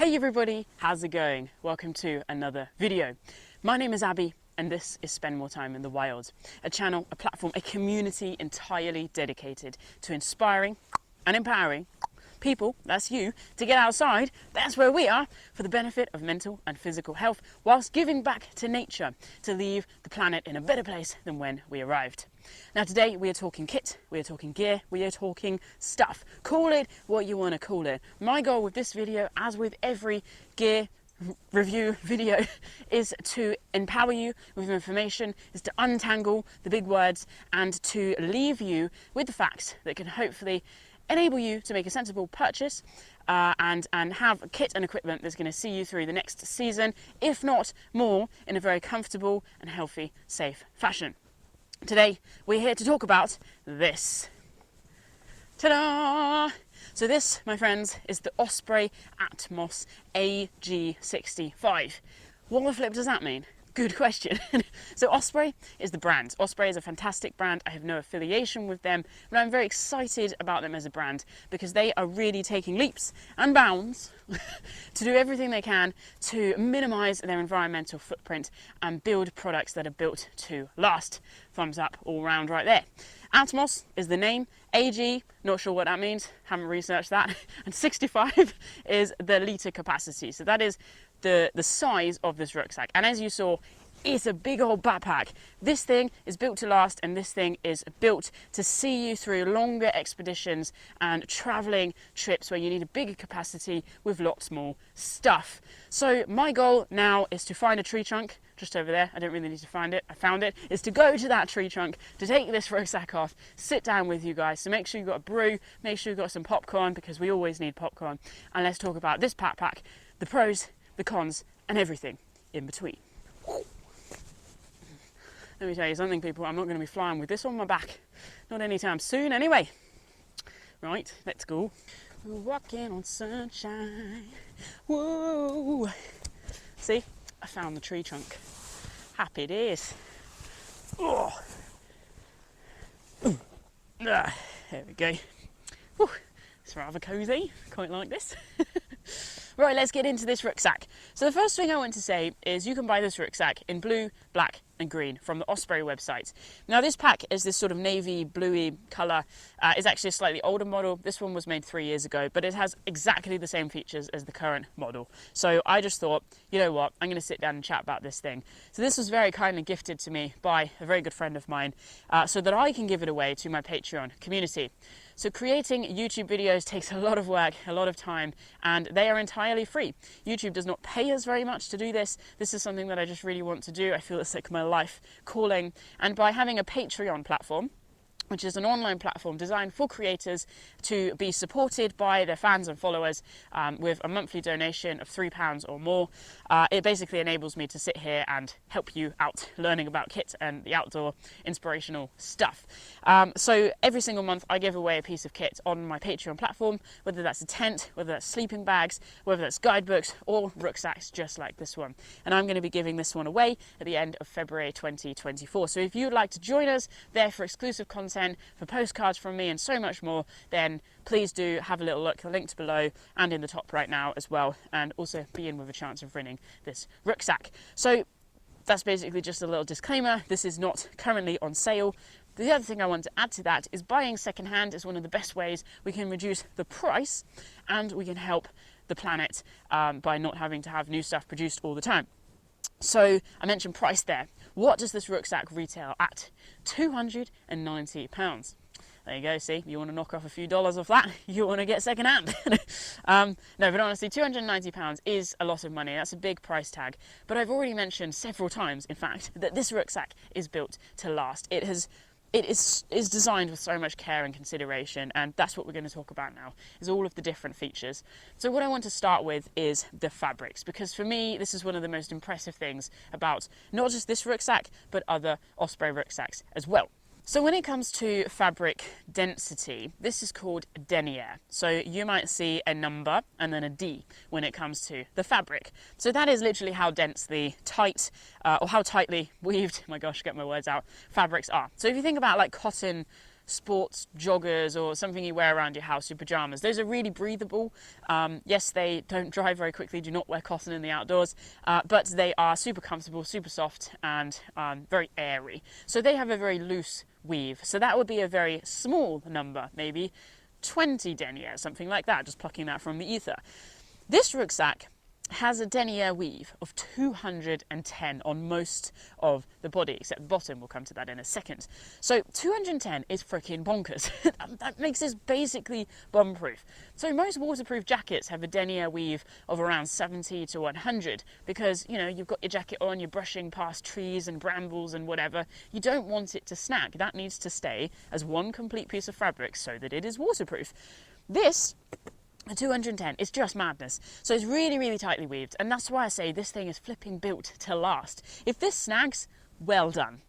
Hey everybody, how's it going? Welcome to another video. My name is Abbie and this is Spend More Time in the Wild, a channel, a platform, a community entirely dedicated to inspiring and empowering people, that's you, to get outside, that's where we are, for the benefit of mental and physical health, whilst giving back to nature to leave the planet in a better place than when we arrived. Now today we are talking kit, we are talking gear, we are talking stuff. Call it what you want to call it. My goal with this video, as with every gear review video, is to empower you with information, is to untangle the big words and to leave you with the facts that can hopefully enable you to make a sensible purchase and have kit and equipment that's going to see you through the next season, if not more, in a very comfortable and healthy, safe fashion. Today, we're here to talk about this. Ta-da! So this, my friends, is the Osprey Atmos AG 65. What the flip does that mean? Good question. So Osprey is the brand. Osprey is a fantastic brand. I have no affiliation with them, but I'm very excited about them as a brand because they are really taking leaps and bounds to do everything they can to minimize their environmental footprint and build products that are built to last. Thumbs up all round right there. Atmos is the name. AG, not sure what that means, haven't researched that. And 65 is the litre capacity. So that is the size of this rucksack. And as you saw, it's a big old backpack. This thing is built to last, and this thing is built to see you through longer expeditions and traveling trips where you need a bigger capacity with lots more stuff. So my goal now is to find a tree trunk just over there. I don't really need to find it. I found it. Is to go to that tree trunk, to take this rucksack off, sit down with you guys. So make sure you've got a brew, make sure you've got some popcorn, because we always need popcorn. And let's talk about this backpack, the pros, the cons, and everything in between. Let me tell you something, people, I'm not going to be flying with this on my back. Not anytime soon, anyway. Right, let's go. We're walking on sunshine. Whoa. See, I found the tree trunk. Happy days. Oh. There we go. Whew. It's rather cosy, quite like this. Right, let's get into this rucksack. So the first thing I want to say is you can buy this rucksack in blue, black and green from the Osprey website. Now this pack is this sort of navy bluey colour. It's actually a slightly older model. This one was made 3 years ago, but it has exactly the same features as the current model. So I just thought, you know what, I'm going to sit down and chat about this thing. So this was very kindly gifted to me by a very good friend of mine so that I can give it away to my Patreon community. So creating YouTube videos takes a lot of work, a lot of time, and they are entirely free. YouTube does not pay us very much to do this. This is something that I just really want to do. I feel it's like my life calling. And by having a Patreon platform, which is an online platform designed for creators to be supported by their fans and followers with a monthly donation of £3 or more. It basically enables me to sit here and help you out learning about kit and the outdoor inspirational stuff. So every single month I give away a piece of kit on my Patreon platform, whether that's a tent, whether that's sleeping bags, whether that's guidebooks or rucksacks just like this one. And I'm going to be giving this one away at the end of February 2024. So if you'd like to join us there for exclusive content, for postcards from me and so much more, then please do have a little look. The link's below and in the top right now as well, and also be in with a chance of winning this rucksack. So that's basically just a little disclaimer. This is not currently on sale. The other thing I want to add to that is buying secondhand is one of the best ways we can reduce the price and we can help the planet by not having to have new stuff produced all the time. So I mentioned price there. What does this rucksack retail at? £290. There you go, see, you want to knock off a few dollars off that, you want to get second hand. No, but honestly, £290 is a lot of money. That's a big price tag. But I've already mentioned several times, in fact, that this rucksack is built to last. It is designed with so much care and consideration, and that's what we're going to talk about now, is all of the different features. So what I want to start with is the fabrics, because for me this is one of the most impressive things about not just this rucksack but other Osprey rucksacks as well. So when it comes to fabric density, this is called denier. So you might see a number and then a D when it comes to the fabric. So that is literally how dense the tight or how tightly weaved, my gosh, get my words out, fabrics are. So if you think about like cotton sports joggers or something you wear around your house, your pajamas. Those are really breathable. Yes, they don't dry very quickly. Do not wear cotton in the outdoors, but they are super comfortable, super soft, and very airy. So they have a very loose weave. So that would be a very small number, maybe 20 denier, something like that, just plucking that from the ether. This rucksack has a denier weave of 210 on most of the body, except the bottom. We'll come to that in a second. So 210 is freaking bonkers. That makes this basically bomb-proof. So most waterproof jackets have a denier weave of around 70 to 100 because, you know, you've got your jacket on, you're brushing past trees and brambles and whatever. You don't want it to snag. That needs to stay as one complete piece of fabric so that it is waterproof. This 210 is just madness. So it's really, really tightly weaved, and that's why I say this thing is flipping built to last. If this snags, well done.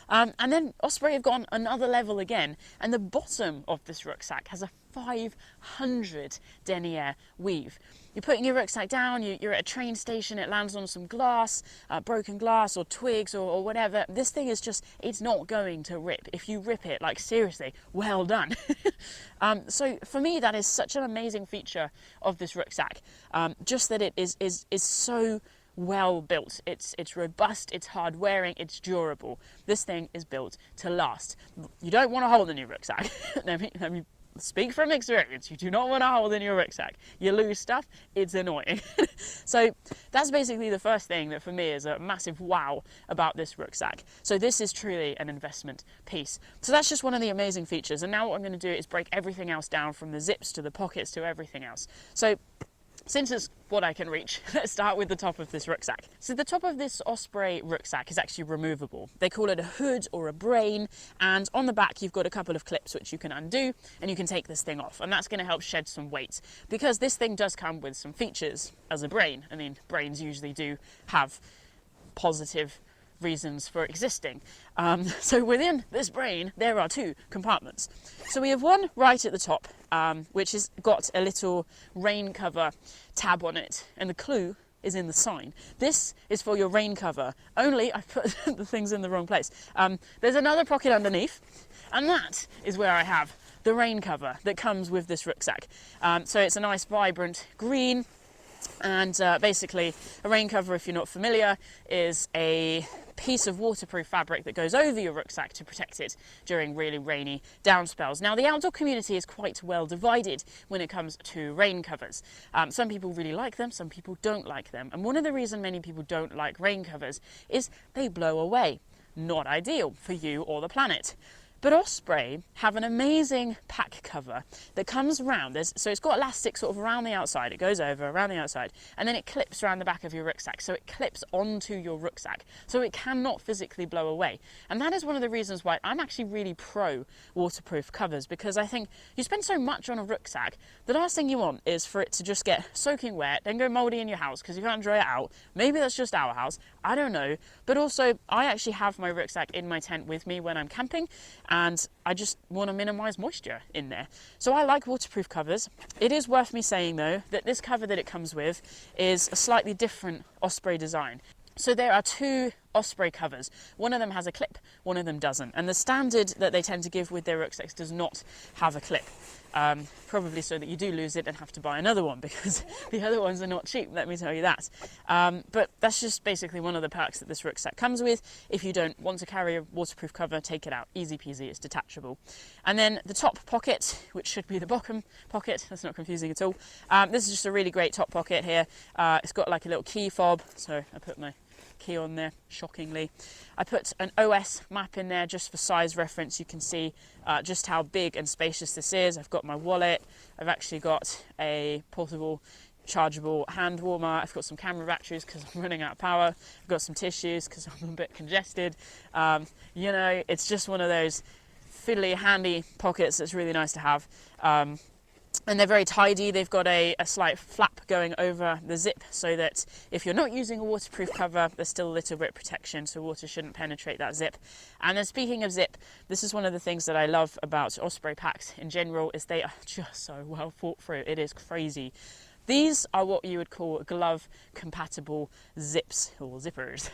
And then Osprey have gone another level again, and the bottom of this rucksack has a 500 denier weave. You're putting your rucksack down, you're at a train station, it lands on some glass, broken glass or twigs or whatever. This thing is just, it's not going to rip. If you rip it, like seriously, well done. So for me, that is such an amazing feature of this rucksack. Just that it is so well built. It's robust, it's hard wearing, it's durable. This thing is built to last. You don't want to hold in your rucksack. Let me speak from experience. You do not want to hold in your rucksack. You lose stuff, it's annoying. So that's basically the first thing that for me is a massive wow about this rucksack. So this is truly an investment piece. So that's just one of the amazing features. And now what I'm going to do is break everything else down, from the zips to the pockets to everything else. So since it's what I can reach, let's start with the top of this rucksack. So the top of this Osprey rucksack is actually removable. They call it a hood or a brain, and on the back you've got a couple of clips which you can undo and you can take this thing off, and that's going to help shed some weight because this thing does come with some features as a brain. I mean, brains usually do have positive reasons for existing. So within this brain there are two compartments. So we have one right at the top, which has got a little rain cover tab on it, and the clue is in the sign. This is for your rain cover, only I put the things in the wrong place. There's another pocket underneath, and that is where I have the rain cover that comes with this rucksack. So it's a nice vibrant green. And basically a rain cover, if you're not familiar, is a piece of waterproof fabric that goes over your rucksack to protect it during really rainy down spells. Now the outdoor community is quite well divided when it comes to rain covers. Some people really like them, some people don't like them, and one of the reasons many people don't like rain covers is they blow away. Not ideal for you or the planet. But Osprey have an amazing pack cover that comes around. So it's got elastic sort of around the outside. It goes over around the outside, and then it clips around the back of your rucksack. So it clips onto your rucksack, so it cannot physically blow away. And that is one of the reasons why I'm actually really pro waterproof covers, because I think you spend so much on a rucksack, the last thing you want is for it to just get soaking wet, then go mouldy in your house because you can't dry it out. Maybe that's just our house, I don't know. But also, I actually have my rucksack in my tent with me when I'm camping, and I just want to minimise moisture in there. So I like waterproof covers. It is worth me saying though that this cover that it comes with is a slightly different Osprey design. So there are two Osprey covers. One of them has a clip, one of them doesn't. And the standard that they tend to give with their rucksacks does not have a clip. Probably so that you do lose it and have to buy another one, because the other ones are not cheap, let me tell you that. But that's just basically one of the perks that this rucksack comes with. If you don't want to carry a waterproof cover, take it out. Easy peasy, it's detachable. And then the top pocket, which should be the bottom pocket, that's not confusing at all. This is just a really great top pocket here. It's got like a little key fob, so I put my key on there, shockingly. I put an OS map in there just for size reference. You can see just how big and spacious this is. I've got my wallet. I've actually got a portable chargeable hand warmer. I've got some camera batteries because I'm running out of power. I've got some tissues because I'm a bit congested. You know, it's just one of those fiddly handy pockets that's really nice to have. And they're very tidy. They've got a slight flap going over the zip so that if you're not using a waterproof cover, there's still a little bit of protection so water shouldn't penetrate that zip. And then speaking of zip, this is one of the things that I love about Osprey packs in general, is they are just so well thought through. It is crazy. These are what you would call glove compatible zips or zippers.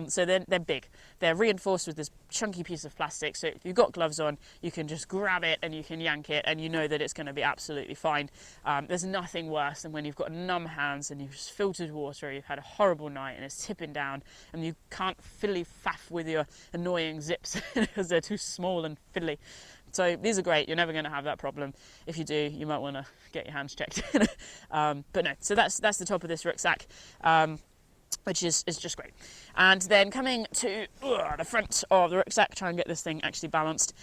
So they're big. They're reinforced with this chunky piece of plastic, so if you've got gloves on, you can just grab it and you can yank it and you know that it's going to be absolutely fine. There's nothing worse than when you've got numb hands and you've just filtered water, you've had a horrible night and it's tipping down and you can't fiddly faff with your annoying zips because they're too small and fiddly. So these are great. You're never going to have that problem. If you do, you might want to get your hands checked. But no, so that's the top of this rucksack, which is just great. And then coming to the front of the rucksack, try and get this thing actually balanced.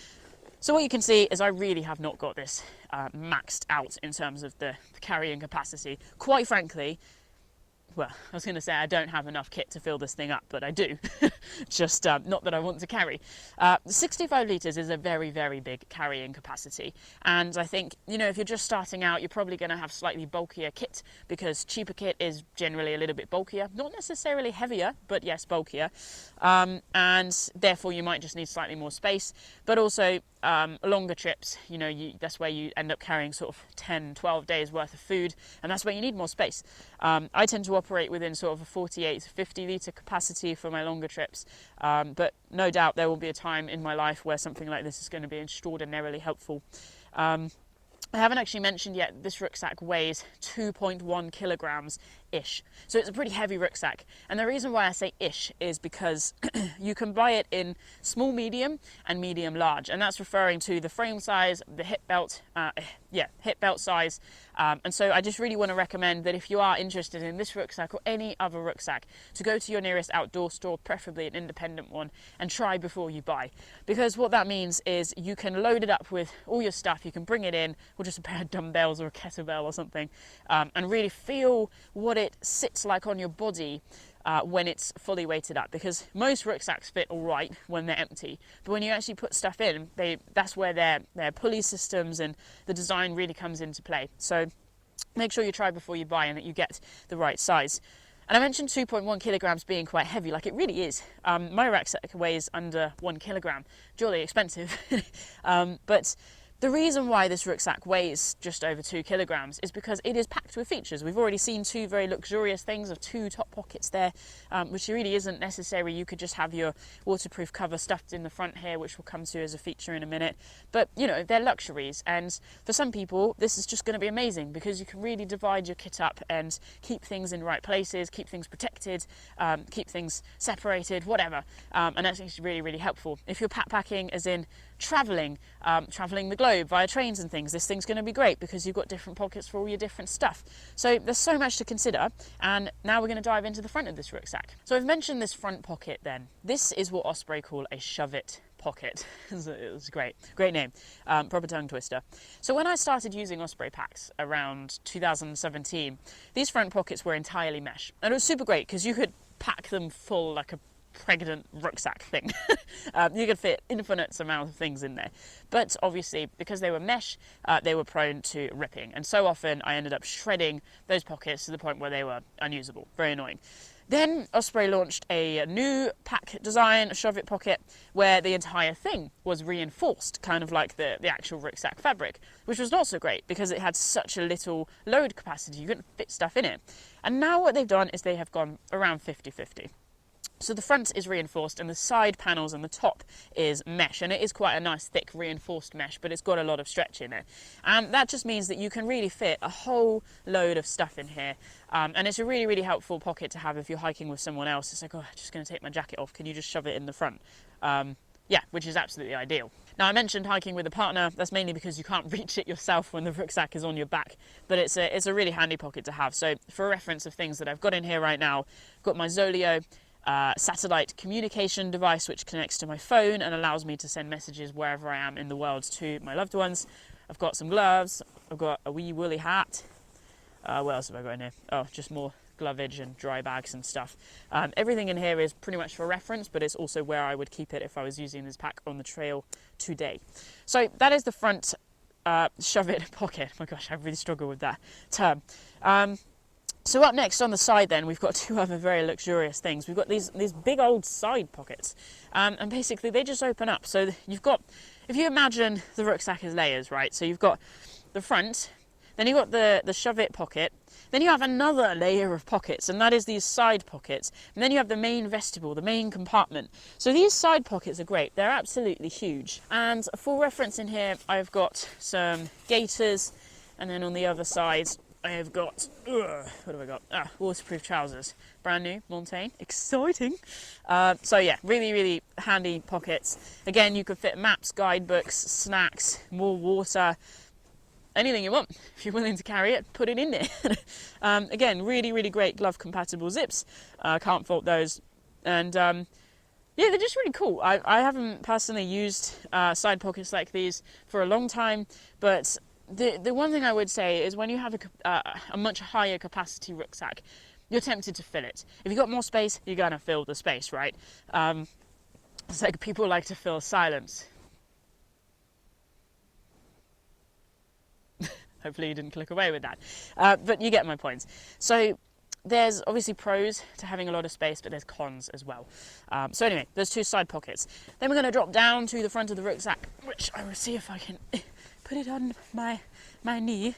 So what you can see is I really have not got this maxed out in terms of the carrying capacity. Quite frankly, well, I was going to say I don't have enough kit to fill this thing up, but I do. Just not that I want to carry. 65 litres is a very, very big carrying capacity. And I think, you know, if you're just starting out, you're probably going to have slightly bulkier kit because cheaper kit is generally a little bit bulkier. Not necessarily heavier, but yes, bulkier. And therefore you might just need slightly more space. But also longer trips, you know, that's where you end up carrying sort of 10, 12 days worth of food. And that's where you need more space. I tend to operate within sort of a 48 to 50 litre capacity for my longer trips, but no doubt there will be a time in my life where something like this is going to be extraordinarily helpful. I haven't actually mentioned yet, this rucksack weighs 2.1 kilograms ish, so it's a pretty heavy rucksack. And the reason why I say ish is because you can buy it in small, medium and medium large, and that's referring to the frame size, the hip belt size. And so I just really want to recommend that if you are interested in this rucksack or any other rucksack, to go to your nearest outdoor store, preferably an independent one, and try before you buy. Because what that means is you can load it up with all your stuff, you can bring it in, or just a pair of dumbbells or a kettlebell or something, and really feel what it sits like on your body when it's fully weighted up. Because most rucksacks fit all right when they're empty, but when you actually put stuff in, that's where their pulley systems and the design really comes into play. So make sure you try before you buy and that you get the right size. And I mentioned 2.1 kilograms being quite heavy, like it really is. My rucksack weighs under 1 kilogram, jolly expensive. But the reason why this rucksack weighs just over 2 kilograms is because it is packed with features. We've already seen two very luxurious things of 2 top pockets there, which really isn't necessary. You could just have your waterproof cover stuffed in the front here, which we'll come to as a feature in a minute. But, you know, they're luxuries. And for some people, this is just going to be amazing because you can really divide your kit up and keep things in right places, keep things protected, keep things separated, whatever. And that's actually really, really helpful. If you're backpacking, as in traveling the globe via trains and things, this thing's going to be great because you've got different pockets for all your different stuff. So there's so much to consider, and now we're going to dive into the front of this rucksack. So I've mentioned this front pocket then. This is what Osprey call a shove-it pocket. It was great name, proper tongue twister. So when I started using Osprey packs around 2017, these front pockets were entirely mesh, and it was super great because you could pack them full like a pregnant rucksack thing. You could fit infinite amount of things in there, but obviously because they were mesh, they were prone to ripping, and so often I ended up shredding those pockets to the point where they were unusable. Very annoying. Then Osprey launched a new pack design, a shove-it pocket, where the entire thing was reinforced, kind of like the actual rucksack fabric, which was not so great because it had such a little load capacity, you couldn't fit stuff in it. And now what they've done is they have gone around 50-50. So the front is reinforced and the side panels and the top is mesh, and it is quite a nice thick reinforced mesh, but it's got a lot of stretch in it. And that just means that you can really fit a whole load of stuff in here. And it's a really, really helpful pocket to have if you're hiking with someone else. It's like, oh, I'm just going to take my jacket off. Can you just shove it in the front? Yeah, which is absolutely ideal. Now, I mentioned hiking with a partner. That's mainly because you can't reach it yourself when the rucksack is on your back, but it's a really handy pocket to have. So for reference of things that I've got in here right now, I've got my Zoleo satellite communication device, which connects to my phone and allows me to send messages wherever I am in the world to my loved ones. I've got some gloves, I've got a wee woolly hat. What else have I got in here? Oh, just more glovage and dry bags and stuff. Everything in here is pretty much for reference, but it's also where I would keep it if I was using this pack on the trail today. So that is the front shove-it pocket. Oh my gosh, I really struggle with that term. So up next on the side then, we've got two other very luxurious things. We've got these big old side pockets, and basically they just open up. So you've got, if you imagine the rucksack as layers, right? So you've got the front, Then you've got the shove it pocket. Then you have another layer of pockets, and that is these side pockets. And then you have the main vestibule, the main compartment. So these side pockets are great. They're absolutely huge. And for reference in here, I've got some gaiters, and then on the other side, I have got, what have I got? Waterproof trousers. Brand new, Montaigne. Exciting. So yeah, really, really handy pockets. Again, you could fit maps, guidebooks, snacks, more water, anything you want. If you're willing to carry it, put it in there. Again, really, really great glove compatible zips. Can't fault those. And yeah, they're just really cool. I haven't personally used side pockets like these for a long time, but the one thing I would say is when you have a much higher capacity rucksack, you're tempted to fill it. If you've got more space, you're going to fill the space, right? It's like people like to fill silence. Hopefully you didn't click away with that. But you get my points. So there's obviously pros to having a lot of space, but there's cons as well. So anyway, there's two side pockets. Then we're going to drop down to the front of the rucksack, which I will see if I can put it on my knee.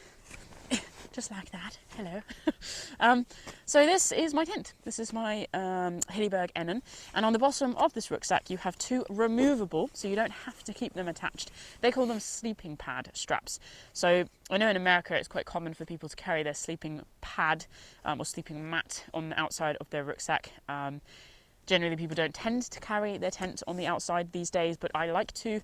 Just like that. Hello. So this is my tent. This is my Hillyberg Enon. And on the bottom of this rucksack, you have two removable, so you don't have to keep them attached. They call them sleeping pad straps. So I know in America it's quite common for people to carry their sleeping pad or sleeping mat on the outside of their rucksack. Generally, people don't tend to carry their tent on the outside these days, but I like to.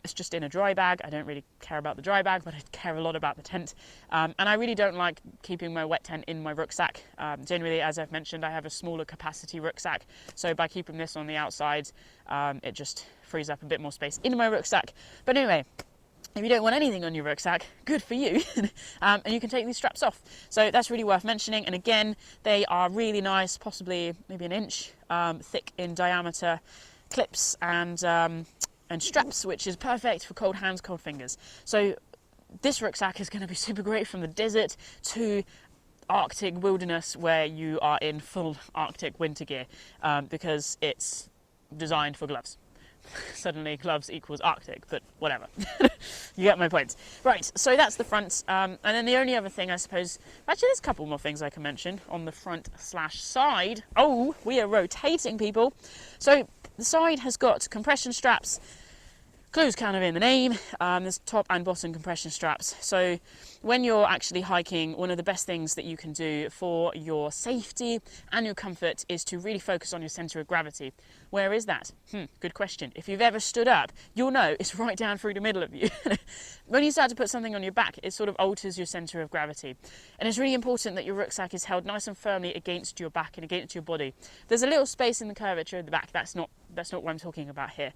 It's just in a dry bag. I don't really care about the dry bag, but I care a lot about the tent. And I really don't like keeping my wet tent in my rucksack. Generally, as I've mentioned, I have a smaller capacity rucksack. So by keeping this on the outside, it just frees up a bit more space in my rucksack. But anyway, if you don't want anything on your rucksack, good for you. And you can take these straps off. So that's really worth mentioning. And again, they are really nice, possibly maybe an inch thick in diameter clips and straps, which is perfect for cold hands, cold fingers. So this rucksack is going to be super great from the desert to Arctic wilderness where you are in full Arctic winter gear because it's designed for gloves. Suddenly gloves equals Arctic, but whatever. You get my point. Right, so that's the front. And then the only other thing, I suppose, actually there's a couple more things I can mention on the front slash side. Oh, we are rotating, people. So the side has got compression straps. Clue's kind of in the name. There's top and bottom compression straps. So when you're actually hiking, one of the best things that you can do for your safety and your comfort is to really focus on your center of gravity. Where is that? Good question. If you've ever stood up, you'll know it's right down through the middle of you. When you start to put something on your back, it sort of alters your center of gravity. And it's really important that your rucksack is held nice and firmly against your back and against your body. There's a little space in the curvature of the back. That's not what I'm talking about here.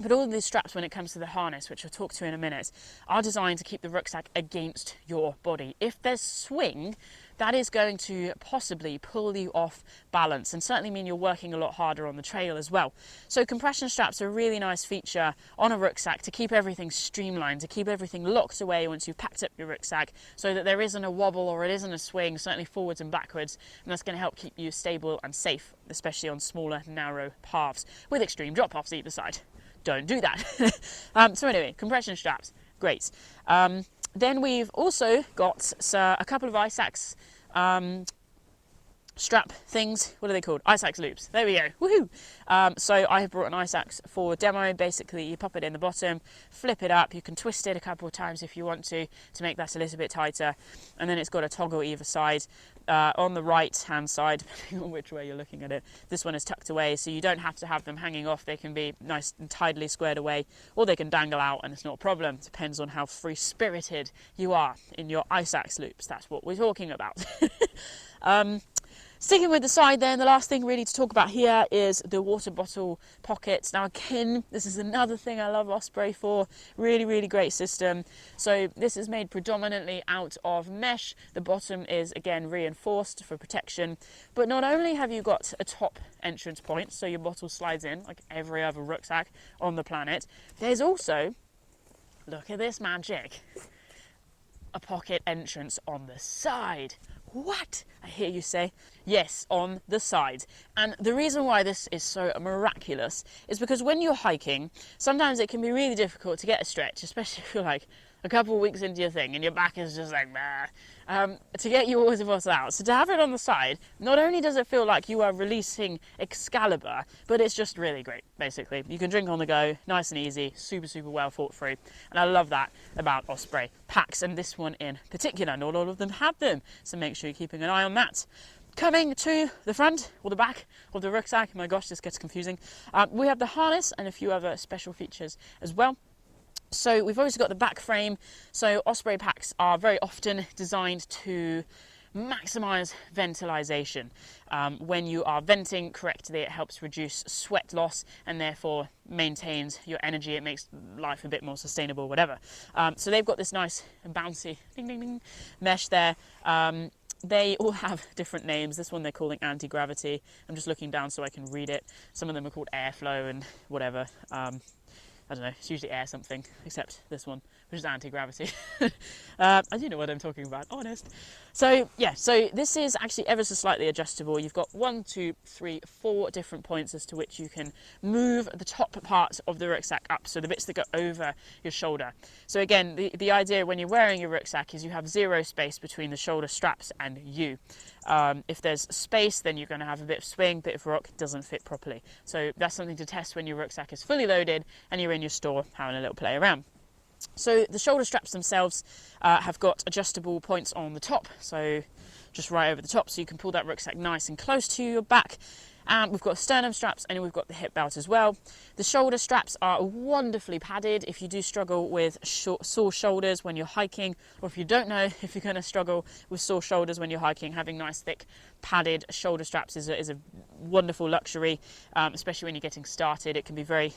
But all of these straps, when it comes to the harness, which I'll talk to in a minute, are designed to keep the rucksack against your body. If there's swing, that is going to possibly pull you off balance and certainly mean you're working a lot harder on the trail as well. So compression straps are a really nice feature on a rucksack to keep everything streamlined, to keep everything locked away once you've packed up your rucksack so that there isn't a wobble or it isn't a swing, certainly forwards and backwards, and that's going to help keep you stable and safe, especially on smaller, narrow paths with extreme drop-offs either side. Don't do that. So anyway, compression straps, great. Then we've also got a couple of ice axe strap things. What are they called? Ice axe loops. There we go. Woohoo! So I have brought an ice axe for demo. Basically, you pop it in the bottom, flip it up. You can twist it a couple of times if you want to make that a little bit tighter. And then it's got a toggle either side. On the right hand side, depending on which way you're looking at it, this one is tucked away, so you don't have to have them hanging off. They can be nice and tidily squared away, or they can dangle out and it's not a problem. Depends on how free-spirited you are in your ice axe loops. That's what we're talking about. Sticking with the side then, the last thing really to talk about here is the water bottle pockets. Now again, this is another thing I love Osprey for. Really, really great system. So this is made predominantly out of mesh. The bottom is again reinforced for protection. But not only have you got a top entrance point, so your bottle slides in like every other rucksack on the planet, there's also, look at this magic, a pocket entrance on the side. What? I hear you say. Yes, on the side. And the reason why this is so miraculous is because when you're hiking, sometimes it can be really difficult to get a stretch, especially if you're like, a couple of weeks into your thing and your back is just like, to get your water bottle out. So to have it on the side, not only does it feel like you are releasing Excalibur, but it's just really great, basically. You can drink on the go, nice and easy, super, super well thought through. And I love that about Osprey packs, and this one in particular. Not all of them have them, so make sure you're keeping an eye on that. Coming to the front or the back of the rucksack, my gosh, this gets confusing. We have the harness and a few other special features as well. So we've also got the back frame. So Osprey packs are very often designed to maximize ventilation. When you are venting correctly, it helps reduce sweat loss and therefore maintains your energy. It makes life a bit more sustainable, whatever. So they've got this nice bouncy ding, ding, ding, mesh there. They all have different names. This one they're calling anti-gravity. I'm just looking down so I can read it. Some of them are called airflow and whatever. I don't know, it's usually air something, except this one, which is anti-gravity. I do know what I'm talking about, honest. So yeah, so this is actually ever so slightly adjustable. You've got 1, 2, 3, 4 different points as to which you can move the top part of the rucksack up, so the bits that go over your shoulder. So again, the idea when you're wearing your rucksack is you have 0 space between the shoulder straps and you. If there's space, then you're going to have a bit of swing, bit of rock, doesn't fit properly. So that's something to test when your rucksack is fully loaded and you're in your store having a little play around. So the shoulder straps themselves have got adjustable points on the top, so just right over the top, so you can pull that rucksack nice and close to your back. And we've got sternum straps and we've got the hip belt as well. The shoulder straps are wonderfully padded if you do struggle with sore shoulders when you're hiking, or if you don't know if you're going to struggle with sore shoulders when you're hiking, having nice thick padded shoulder straps is a wonderful luxury, especially when you're getting started. It can be very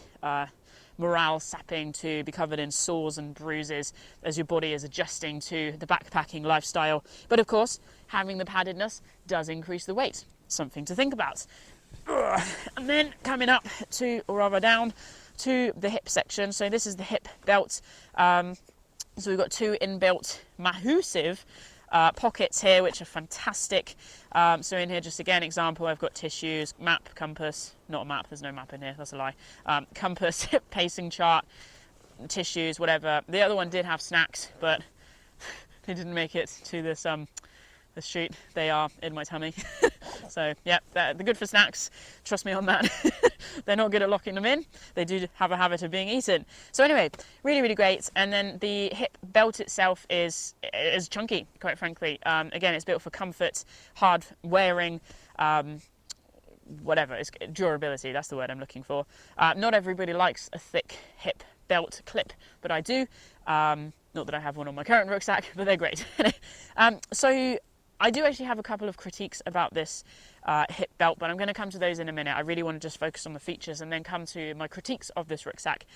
morale sapping to be covered in sores and bruises as your body is adjusting to the backpacking lifestyle. But of course, having the paddedness does increase the weight. Something to think about. And then coming up to, or rather down to the hip section. So this is the hip belt. So we've got 2 inbuilt massive pockets here, which are fantastic. So in here, just again, example, I've got tissues, map, compass, not a map, there's no map in here, that's a lie. Compass, pacing chart, tissues, whatever. The other one did have snacks, but they didn't make it to this shoot. They are in my tummy. So yeah, they're good for snacks, trust me on that. They're not good at locking them in. They do have a habit of being eaten. So anyway, really, really great. And then the hip belt itself is chunky, quite frankly. Again, it's built for comfort, hard wearing, whatever, it's durability, that's the word I'm looking for. Not everybody likes a thick hip belt clip, but I do. Not that I have one on my current rucksack, but they're great. So I do actually have a couple of critiques about this hip belt, but I'm going to come to those in a minute. I really want to just focus on the features and then come to my critiques of this rucksack.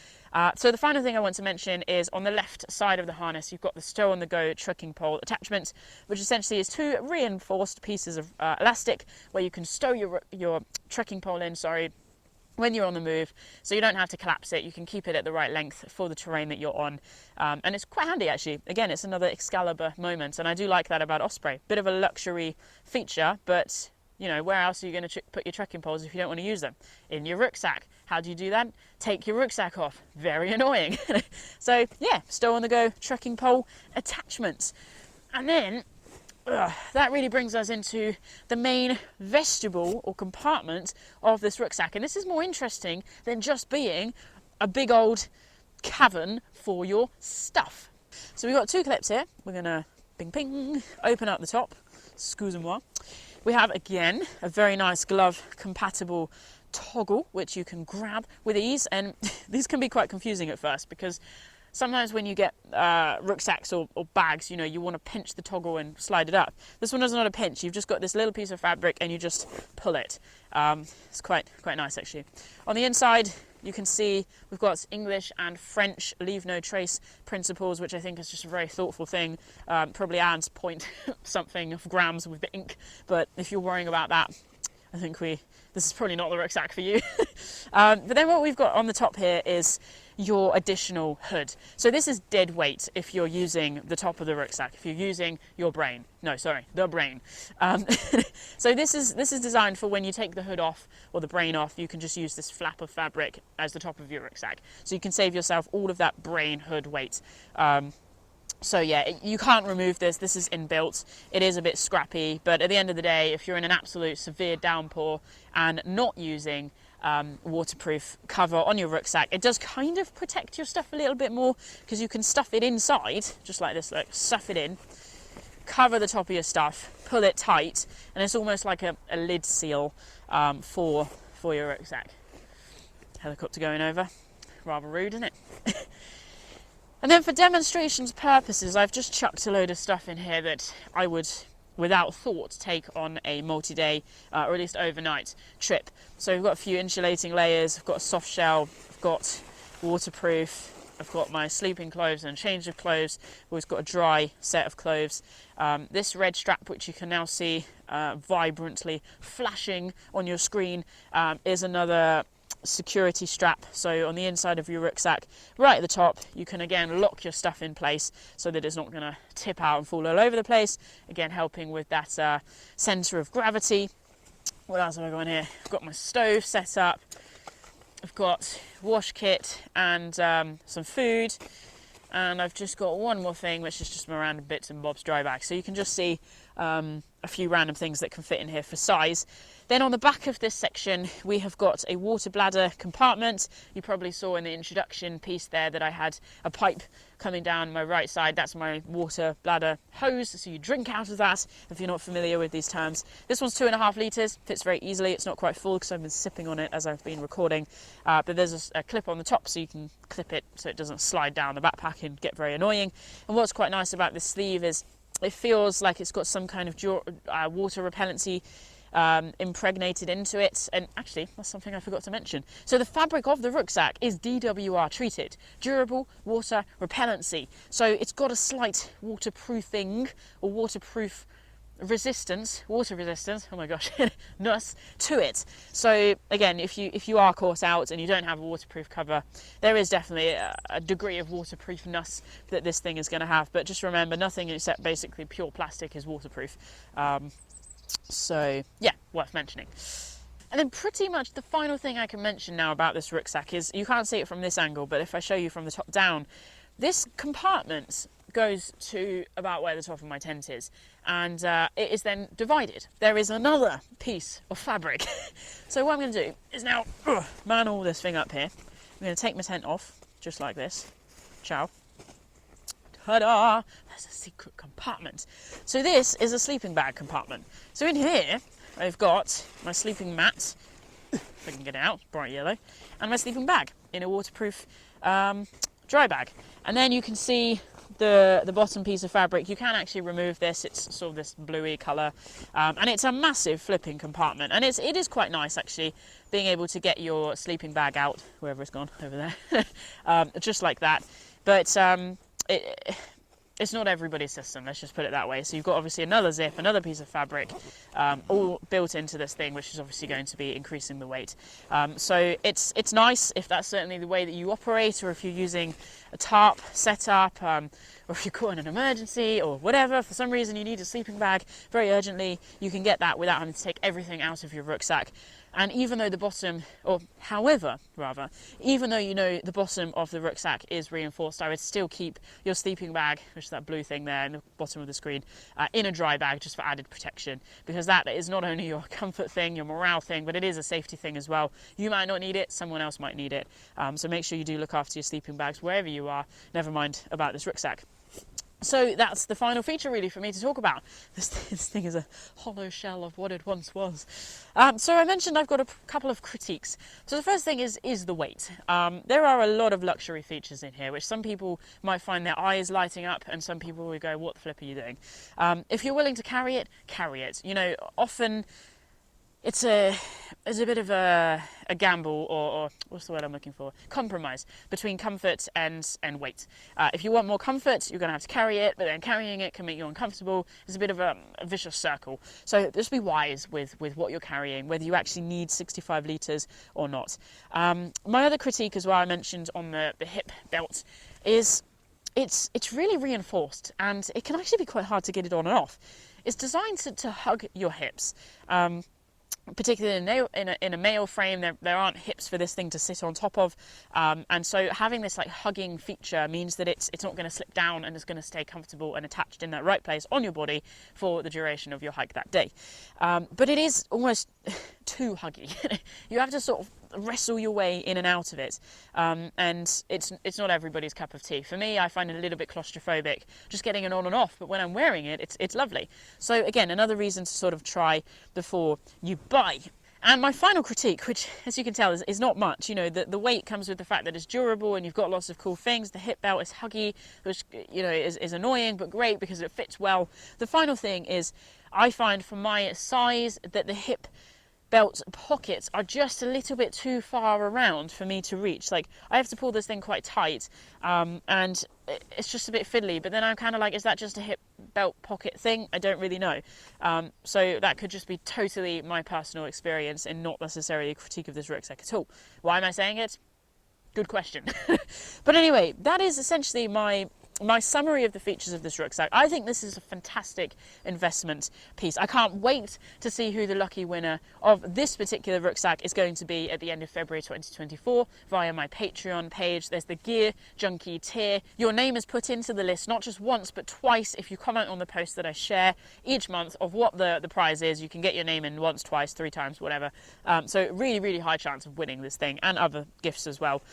So the final thing I want to mention is on the left side of the harness, you've got the stow on the go trekking pole attachment, which essentially is 2 reinforced pieces of elastic where you can stow your trekking pole in, when you're on the move, so you don't have to collapse it. You can keep it at the right length for the terrain that you're on, and it's quite handy actually. Again, it's another Excalibur moment, and I do like that about Osprey. Bit of a luxury feature, but you know, where else are you going to put your trekking poles if you don't want to use them? In your rucksack. How do you do that? Take your rucksack off. Very annoying. So yeah, stow on the go trekking pole attachments, and then that really brings us into the main vestibule or compartment of this rucksack, and this is more interesting than just being a big old cavern for your stuff. So we've got 2 clips here. We're gonna ping ping open up the top, excusez-moi. We have again a very nice glove compatible toggle which you can grab with ease, and these can be quite confusing at first because sometimes when you get rucksacks or bags, you know, you want to pinch the toggle and slide it up. This one is not a pinch. You've just got this little piece of fabric and you just pull it. It's quite nice actually. On the inside, you can see we've got English and French leave no trace principles, which I think is just a very thoughtful thing. Probably adds point something of grams with the ink, but if you're worrying about that, I think this is probably not the rucksack for you. But then what we've got on the top here is your additional hood. So this is dead weight if you're using the top of the rucksack, if you're using your brain. No, sorry, the brain. So this is designed for when you take the hood off or the brain off, you can just use this flap of fabric as the top of your rucksack. So you can save yourself all of that brain hood weight. So yeah, you can't remove this. This is inbuilt. It is a bit scrappy, but at the end of the day, if you're in an absolute severe downpour and not using waterproof cover on your rucksack, it does kind of protect your stuff a little bit more, because you can stuff it inside, just like this, like stuff it in, cover the top of your stuff, pull it tight, and it's almost like a lid seal for your rucksack. Helicopter going over, rather rude, isn't it? And then for demonstrations purposes, I've just chucked a load of stuff in here that I would, without thought, take on a multi-day or at least overnight trip. So we've got a few insulating layers, I've got a soft shell, I've got waterproof, I've got my sleeping clothes and change of clothes, I've always got a dry set of clothes. This red strap, which you can now see vibrantly flashing on your screen, is another security strap. So on the inside of your rucksack, right at the top, you can again lock your stuff in place so that it's not going to tip out and fall all over the place, again helping with that center of gravity. What else have I got in here? I've got my stove set up, I've got wash kit and some food, and I've just got one more thing, which is just my random bits and bobs dry bag. So you can just see a few random things that can fit in here for size. Then on the back of this section, we have got a water bladder compartment. You probably saw in the introduction piece there that I had a pipe coming down my right side. That's my water bladder hose, so you drink out of that, if you're not familiar with these terms. This one's 2.5 litres, fits very easily. It's not quite full because I've been sipping on it as I've been recording, but there's a clip on the top so you can clip it so it doesn't slide down the backpack and get very annoying. And what's quite nice about this sleeve is it feels like it's got some kind of water repellency impregnated into it. And actually, that's something I forgot to mention. So the fabric of the rucksack is DWR treated, durable water repellency. So it's got a slight waterproofing or waterproof resistance, water resistance, oh my gosh, ness to it. So again, if you are caught out and you don't have a waterproof cover, there is definitely a degree of waterproofness that this thing is going to have. But just remember, nothing except basically pure plastic is waterproof. So yeah, worth mentioning. And then pretty much the final thing I can mention now about this rucksack is, you can't see it from this angle, but if I show you from the top down, this compartment goes to about where the top of my tent is, and it is then divided. There is another piece of fabric. So what I'm going to do is now man all this thing up here. I'm going to take my tent off, just like this. Ciao. Ta-da! There's a secret compartment. So this is a sleeping bag compartment. So in here, I've got my sleeping mat, if I can get it out, bright yellow, and my sleeping bag in a waterproof dry bag. And then you can see the bottom piece of fabric. You can actually remove this. It's sort of this bluey colour, and it's a massive flipping compartment. And it is quite nice actually, being able to get your sleeping bag out, wherever it's gone, over there, just like that. But it's not everybody's system, let's just put it that way. So you've got obviously another zip, another piece of fabric, all built into this thing, which is obviously going to be increasing the weight. So it's nice if that's certainly the way that you operate, or if you're using a tarp setup, or if you're caught in an emergency or whatever, for some reason you need a sleeping bag very urgently, you can get that without having to take everything out of your rucksack. And even though the bottom, or however, rather, even though you know the bottom of the rucksack is reinforced, I would still keep your sleeping bag, which is that blue thing there in the bottom of the screen, in a dry bag just for added protection, because that is not only your comfort thing, your morale thing, but it is a safety thing as well. You might not need it, someone else might need it. So make sure you do look after your sleeping bags wherever you are, never mind about this rucksack. So that's the final feature really for me to talk about. This thing is a hollow shell of what it once was. So I mentioned I've got a couple of critiques. So the first thing is the weight. There are a lot of luxury features in here, which some people might find their eyes lighting up, and some people will go, what the flip are you doing? If you're willing to carry it, carry it. You know, often it's a bit of a gamble, or what's the word I'm looking for? Compromise between comfort and weight. If you want more comfort, you're going to have to carry it, but then carrying it can make you uncomfortable. It's a bit of a vicious circle. So just be wise with what you're carrying, whether you actually need 65 litres or not. My other critique as well, I mentioned on the hip belt, is it's really reinforced, and it can actually be quite hard to get it on and off. It's designed to hug your hips. particularly in a male frame, there aren't hips for this thing to sit on top of, and so having this like hugging feature means that it's not going to slip down and it's going to stay comfortable and attached in that right place on your body for the duration of your hike that day. But it is almost too huggy. You have to sort of wrestle your way in and out of it, and it's not everybody's cup of tea. For me, I find it a little bit claustrophobic just getting it on and off, but when I'm wearing it, it's lovely. So again, another reason to sort of try before you buy. And my final critique, which as you can tell is not much, you know, the weight comes with the fact that it's durable and you've got lots of cool things. The hip belt is huggy, which, you know, is annoying but great because it fits well. The final thing is, I find for my size that the hip belt pockets are just a little bit too far around for me to reach. Like, I have to pull this thing quite tight, and it's just a bit fiddly, but then I'm kind of like, is that just a hip belt pocket thing? I don't really know. So that could just be totally my personal experience and not necessarily a critique of this rucksack at all. Why am I saying it? Good question. But anyway, that is essentially my summary of the features of this rucksack. I think this is a fantastic investment piece. I can't wait to see who the lucky winner of this particular rucksack is going to be at the end of February 2024 via my Patreon page. There's the Gear Junkie tier. Your name is put into the list not just once but twice if you comment on the post that I share each month of what the prize is. You can get your name in once, twice, 3 times, whatever. So really, really high chance of winning this thing and other gifts as well.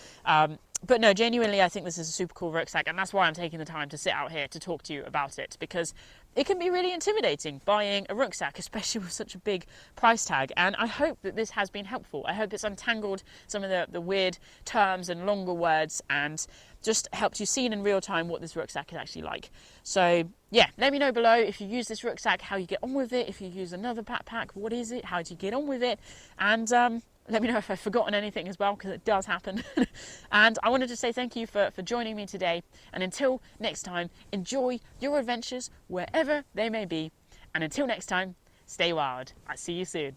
But no, genuinely, I think this is a super cool rucksack, and that's why I'm taking the time to sit out here to talk to you about it, because it can be really intimidating buying a rucksack, especially with such a big price tag. And I hope that this has been helpful. I hope it's untangled some of the weird terms and longer words and just helped you see in real time what this rucksack is actually like. So yeah, let me know below if you use this rucksack, how you get on with it. If you use another backpack, what is it? How do you get on with it? And let me know if I've forgotten anything as well, because it does happen. And I wanted to say thank you for joining me today. And until next time, enjoy your adventures wherever they may be. And until next time, stay wild. I'll see you soon.